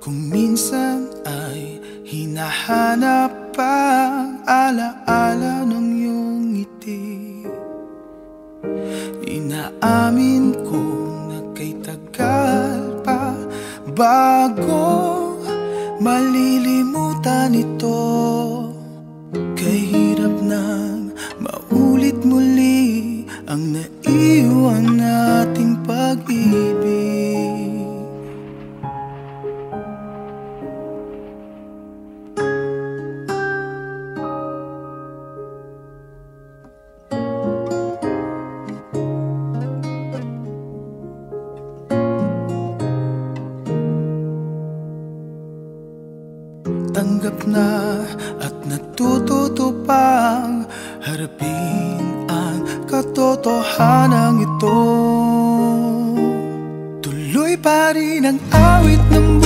Kung minsan ay hinahanap ang alaala ng iyong ngiti, inaamin kong nagkay-tagal pa bago malilimutan ito. Kay hirap nang maulit muli ang naiwan nating pag-ibig. Tanggap na at natututo pang harapin ang katotohanan ito. Tuloy pa rin ang awit ng